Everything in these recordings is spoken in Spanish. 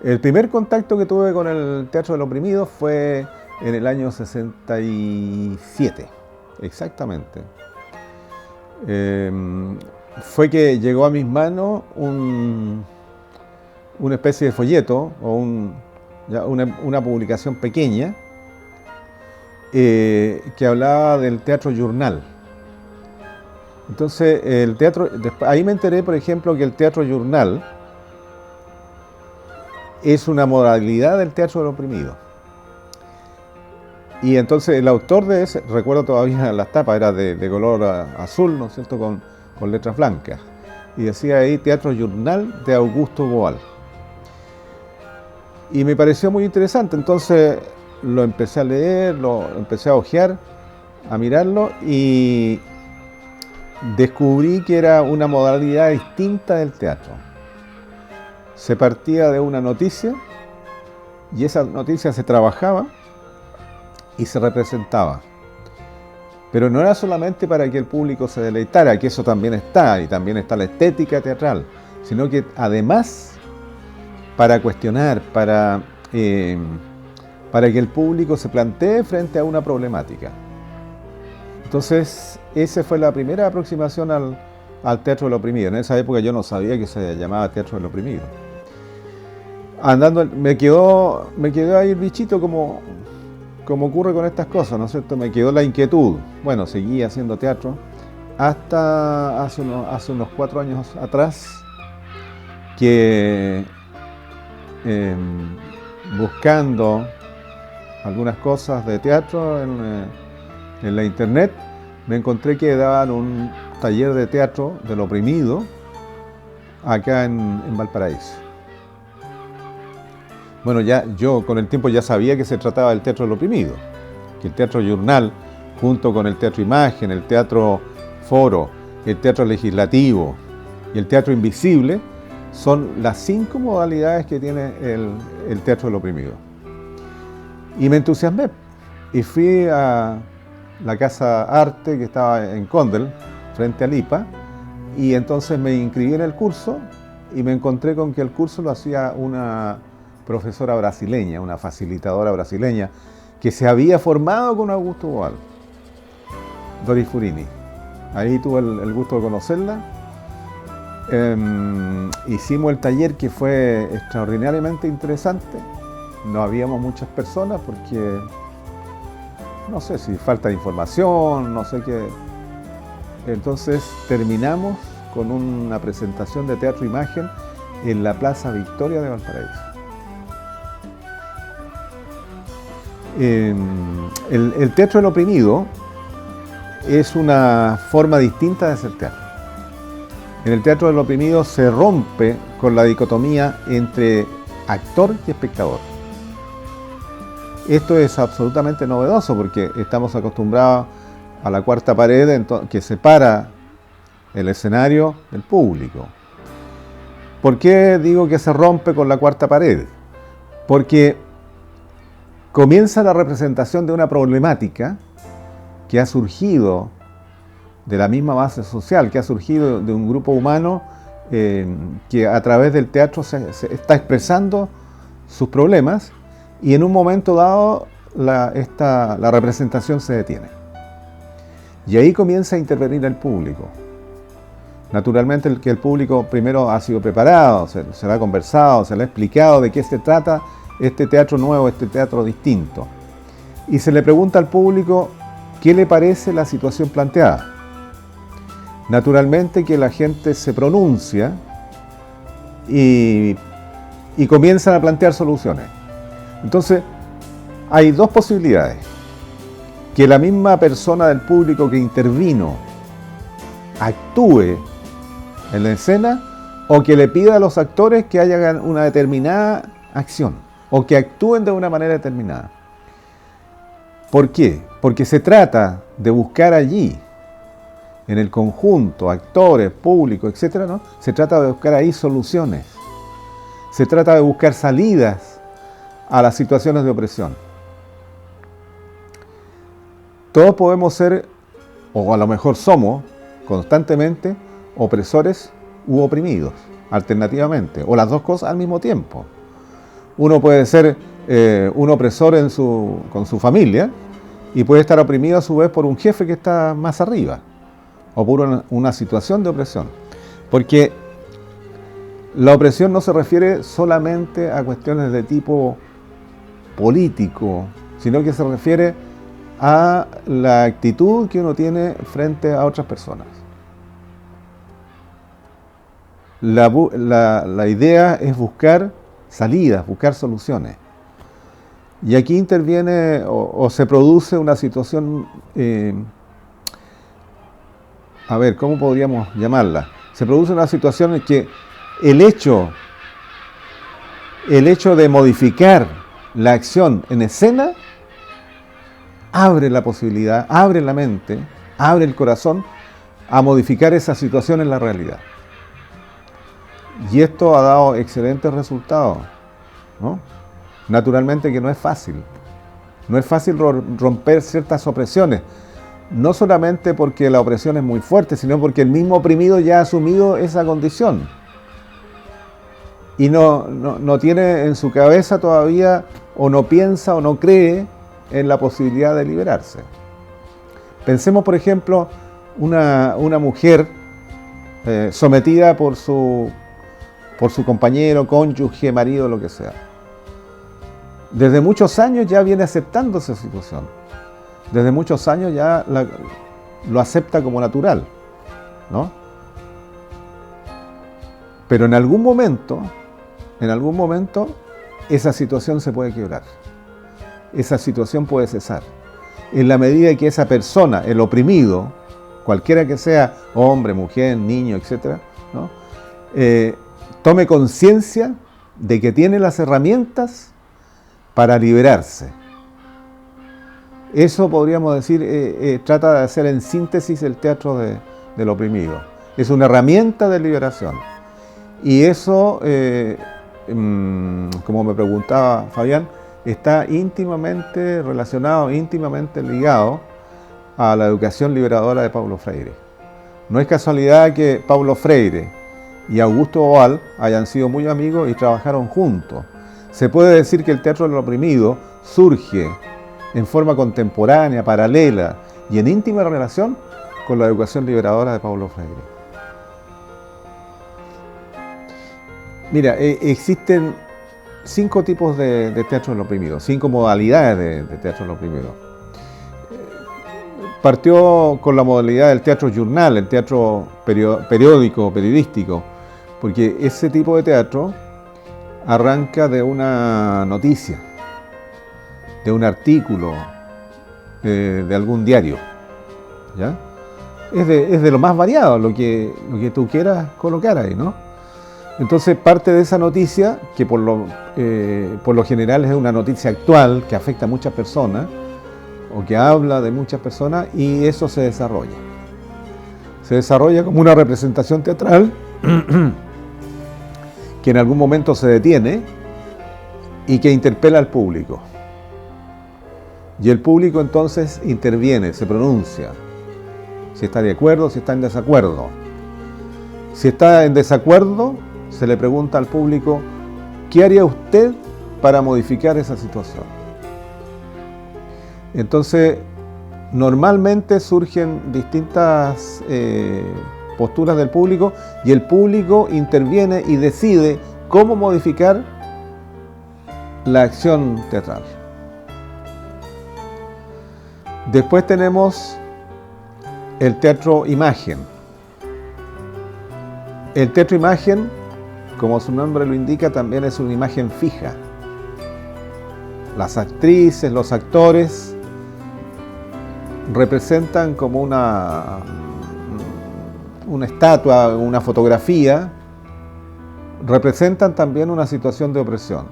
El primer contacto que tuve con el Teatro del Oprimido fue en el año 67, exactamente. Eh, Fue que llegó a mis manos una especie de folleto o una publicación pequeña que hablaba del Teatro Journal. Entonces, ahí me enteré, por ejemplo, que el Teatro Journal es una modalidad del Teatro del Oprimido. Y entonces el autor de ese, recuerdo todavía las tapas, era de color azul, ¿no es cierto?, con letras blancas. Y decía ahí Teatro Journal de Augusto Boal. Y me pareció muy interesante, entonces lo empecé a leer, lo empecé a hojear, a mirarlo y descubrí que era una modalidad distinta del teatro. Se partía de una noticia y esa noticia se trabajaba y se representaba. Pero no era solamente para que el público se deleitara, que eso también está, y también está la estética teatral, sino que además para cuestionar, para que el público se plantee frente a una problemática. Entonces, esa fue la primera aproximación al Teatro del Oprimido. En esa época yo no sabía que se llamaba Teatro del Oprimido. Andando, me quedó ahí el bichito como ocurre con estas cosas, ¿no es cierto? Me quedó la inquietud. Bueno, seguí haciendo teatro hasta hace unos 4 años atrás que buscando algunas cosas de teatro en la internet, me encontré que daban un taller de teatro del Oprimido acá en Valparaíso. Bueno, ya yo con el tiempo ya sabía que se trataba del Teatro del Oprimido, que el Teatro Journal, junto con el Teatro Imagen, el Teatro Foro, el Teatro Legislativo y el Teatro Invisible, son las 5 modalidades que tiene el Teatro del Oprimido. Y me entusiasmé y fui a la Casa Arte que estaba en Condel, frente a Lipa, y entonces me inscribí en el curso y me encontré con que el curso lo hacía una profesora brasileña, una facilitadora brasileña, que se había formado con Augusto Boal, Doris Furini. Ahí tuve el gusto de conocerla. Hicimos el taller que fue extraordinariamente interesante. No habíamos muchas personas porque no sé si falta de información, no sé qué. Entonces terminamos con una presentación de Teatro Imagen en la Plaza Victoria de Valparaíso. El Teatro del Oprimido es una forma distinta de hacer teatro. En el Teatro del Oprimido se rompe con la dicotomía entre actor y espectador. Esto es absolutamente novedoso porque estamos acostumbrados a la cuarta pared que separa el escenario del público. ¿Por qué digo que se rompe con la cuarta pared? Porque comienza la representación de una problemática que ha surgido de la misma base social, que ha surgido de un grupo humano que a través del teatro se está expresando sus problemas y en un momento dado la representación se detiene. Y ahí comienza a intervenir el público. Naturalmente el público primero ha sido preparado, se le ha conversado, se le ha explicado de qué se trata este teatro nuevo, este teatro distinto. Y se le pregunta al público qué le parece la situación planteada. Naturalmente que la gente se pronuncia y comienzan a plantear soluciones. Entonces, hay 2 posibilidades. Que la misma persona del público que intervino actúe en la escena o que le pida a los actores que hagan una determinada acción o que actúen de una manera determinada. ¿Por qué? Porque se trata de buscar allí, en el conjunto, actores, público, etcétera, ¿no? Se trata de buscar ahí soluciones. Se trata de buscar salidas a las situaciones de opresión. Todos podemos ser, o a lo mejor somos, constantemente opresores u oprimidos, alternativamente, o las 2 cosas al mismo tiempo. Uno puede ser un opresor con su familia y puede estar oprimido a su vez por un jefe que está más arriba o por una situación de opresión. Porque la opresión no se refiere solamente a cuestiones de tipo político, sino que se refiere a la actitud que uno tiene frente a otras personas. La idea es buscar salidas, buscar soluciones. Y aquí interviene o se produce una situación, a ver, ¿cómo podríamos llamarla? Se produce una situación en que el hecho de modificar la acción en escena abre la posibilidad, abre la mente, abre el corazón a modificar esa situación en la realidad. Y esto ha dado excelentes resultados, ¿no? Naturalmente que no es fácil. No es fácil romper ciertas opresiones. No solamente porque la opresión es muy fuerte, sino porque el mismo oprimido ya ha asumido esa condición. Y no tiene en su cabeza todavía, o no piensa o no cree en la posibilidad de liberarse. Pensemos, por ejemplo, una mujer sometida por su compañero, cónyuge, marido, lo que sea. Desde muchos años ya viene aceptando esa situación. Desde muchos años ya lo acepta como natural, ¿no? Pero en algún momento, esa situación se puede quebrar. Esa situación puede cesar. En la medida en que esa persona, el oprimido, cualquiera que sea, hombre, mujer, niño, etc., ¿no? Tome conciencia de que tiene las herramientas para liberarse. Eso podríamos decir, trata de hacer en síntesis el teatro del oprimido. Es una herramienta de liberación. Y eso, como me preguntaba Fabián, está íntimamente relacionado, íntimamente ligado a la educación liberadora de Paulo Freire. No es casualidad que Paulo Freire y Augusto Boal hayan sido muy amigos y trabajaron juntos. Se puede decir que el teatro del oprimido surge en forma contemporánea, paralela y en íntima relación con la educación liberadora de Paulo Freire. Mira, existen 5 tipos de teatro del oprimido, 5 modalidades de teatro del oprimido. Partió con la modalidad del teatro journal, el teatro periodístico, porque ese tipo de teatro arranca de una noticia, de un artículo, de algún diario, ¿ya? Es de lo más variado, lo que tú quieras colocar ahí, ¿no? Entonces parte de esa noticia, que por lo general es una noticia actual que afecta a muchas personas, o que habla de muchas personas, y eso se desarrolla. Se desarrolla como una representación teatral que en algún momento se detiene y que interpela al público. Y el público entonces interviene, se pronuncia, si está de acuerdo, si está en desacuerdo. Si está en desacuerdo, se le pregunta al público, ¿qué haría usted para modificar esa situación? Entonces, normalmente surgen distintas posturas del público y el público interviene y decide cómo modificar la acción teatral. Después tenemos el teatro imagen. El teatro imagen, como su nombre lo indica, también es una imagen fija. Las actrices, los actores representan como una estatua, una fotografía, representan también una situación de opresión.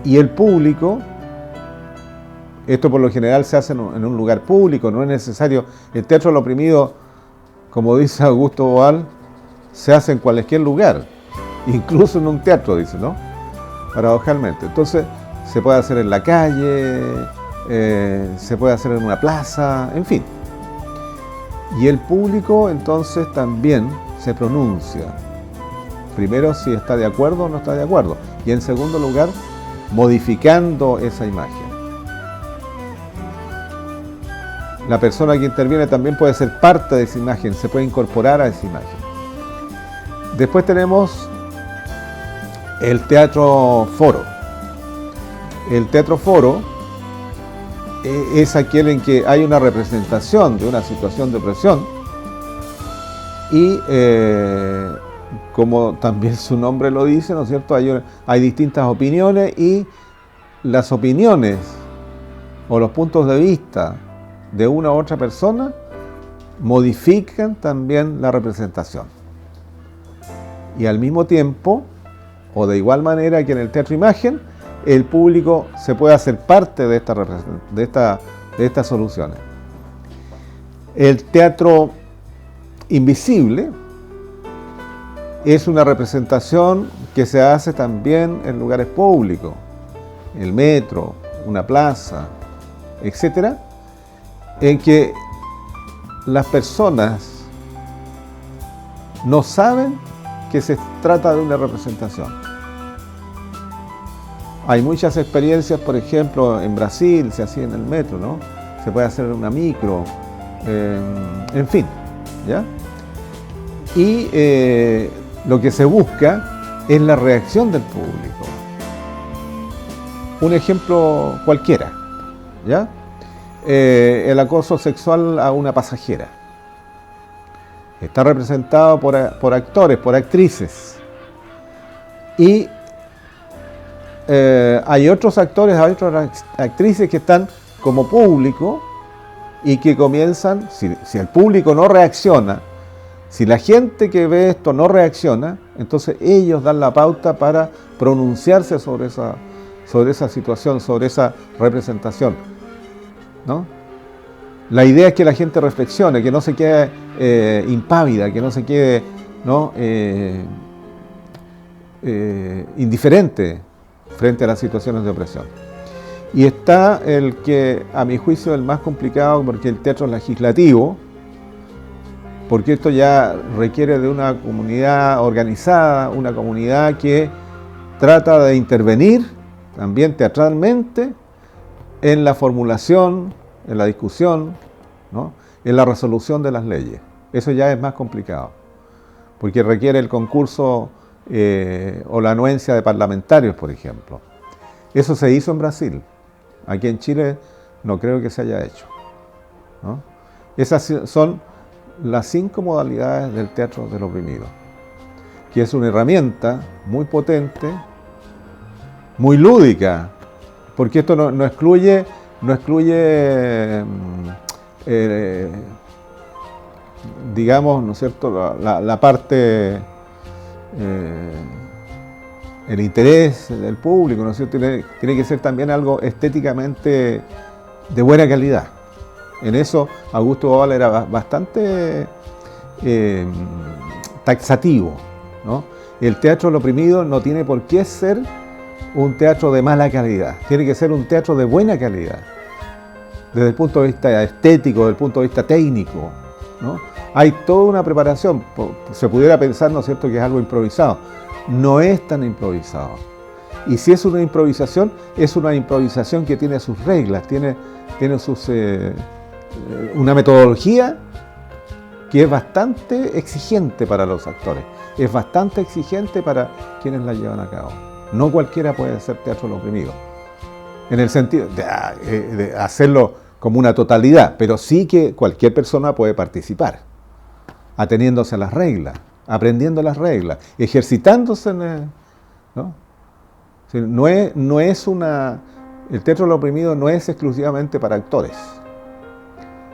Y el público, esto por lo general se hace en un lugar público, no es necesario. El teatro del oprimido, como dice Augusto Boal, se hace en cualquier lugar, incluso en un teatro, dice, ¿no? Paradojalmente. Entonces, se puede hacer en la calle, se puede hacer en una plaza, en fin. Y el público entonces también se pronuncia. primero si está de acuerdo o no está de acuerdo, y en segundo lugar, modificando esa imagen. La persona que interviene también puede ser parte de esa imagen, se puede incorporar a esa imagen. Después tenemos el teatro foro. El teatro foro es aquel en que hay una representación de una situación de opresión y como también su nombre lo dice, ¿no es cierto? Hay distintas opiniones y las opiniones o los puntos de vista de una u otra persona modifican también la representación. Y al mismo tiempo, o de igual manera que en el teatro imagen, el público se puede hacer parte de estas soluciones. El teatro invisible es una representación que se hace también en lugares públicos, el metro, una plaza, etcétera, en que las personas no saben que se trata de una representación. Hay muchas experiencias, por ejemplo, en Brasil se hacía en el metro, ¿no? Se puede hacer en una micro, en fin, ¿ya? Y lo que se busca es la reacción del público. Un ejemplo cualquiera, ¿ya? El acoso sexual a una pasajera. Está representado por actores, por actrices. Y hay otros actores, hay otras actrices que están como público y que comienzan, si el público no reacciona, si la gente que ve esto no reacciona, entonces ellos dan la pauta para pronunciarse sobre esa situación, sobre esa representación, ¿no? La idea es que la gente reflexione, que no se quede impávida, que no se quede, ¿no? Indiferente frente a las situaciones de opresión. Y está el que, a mi juicio, es el más complicado, porque el teatro es legislativo, porque esto ya requiere de una comunidad organizada, una comunidad que trata de intervenir también teatralmente en la formulación, en la discusión, ¿no? En la resolución de las leyes. Eso ya es más complicado, porque requiere el concurso o la anuencia de parlamentarios, por ejemplo. Eso se hizo en Brasil. Aquí en Chile no creo que se haya hecho, ¿no? Esas son las 5 modalidades del teatro del oprimido, que es una herramienta muy potente, muy lúdica, porque esto no excluye digamos, ¿no es cierto?, la parte, el interés del público, ¿no es cierto?, tiene que ser también algo estéticamente de buena calidad. En eso Augusto Boal era bastante taxativo, ¿no? El teatro del oprimido no tiene por qué ser un teatro de mala calidad, tiene que ser un teatro de buena calidad, desde el punto de vista estético, desde el punto de vista técnico, ¿no? Hay toda una preparación. Se pudiera pensar, ¿no es cierto?, que es algo improvisado. No es tan improvisado. Y si es una improvisación que tiene sus reglas, tiene una metodología que es bastante exigente para los actores, es bastante exigente para quienes la llevan a cabo. No cualquiera puede hacer teatro del oprimido, en el sentido de hacerlo como una totalidad, pero sí que cualquier persona puede participar, ateniéndose a las reglas, aprendiendo las reglas, ejercitándose en ¿no? El teatro del oprimido no es exclusivamente para actores,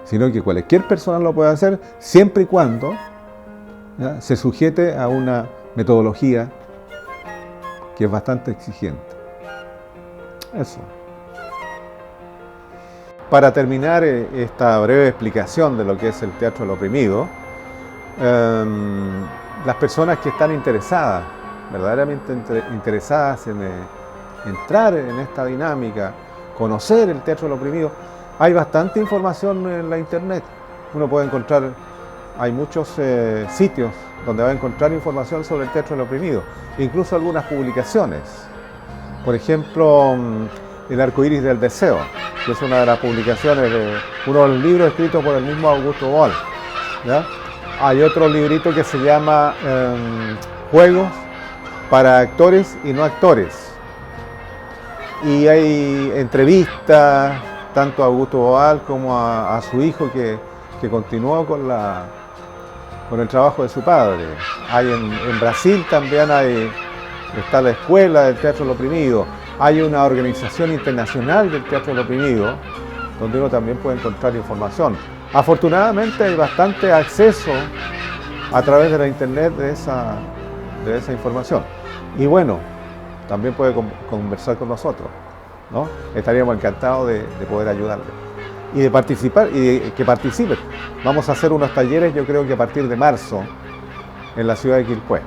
sino que cualquier persona lo puede hacer siempre y cuando, ¿ya?, se sujete a una metodología que es bastante exigente. Eso. Para terminar esta breve explicación de lo que es el teatro del oprimido, las personas que están interesadas, verdaderamente interesadas en entrar en esta dinámica, conocer el teatro del oprimido, hay bastante información en la internet. Uno puede encontrar hay muchos sitios donde va a encontrar información sobre el teatro del oprimido, incluso algunas publicaciones. Por ejemplo, El arcoíris del deseo, que es una de las publicaciones de uno de los libros escritos por el mismo Augusto Boal, ¿ya? Hay otro librito que se llama Juegos para actores y no actores. Y hay entrevistas tanto a Augusto Boal como a su hijo que continuó con el trabajo de su padre. Hay en Brasil también está la Escuela del Teatro del Oprimido. Hay una organización internacional del Teatro del Oprimido, donde uno también puede encontrar información. Afortunadamente hay bastante acceso a través de la internet de esa información. Y bueno, también puede conversar con nosotros, ¿no? Estaríamos encantados de poder ayudarle. Y de participar, y de que participen. Vamos a hacer unos talleres, yo creo que a partir de marzo, en la ciudad de Quilpué.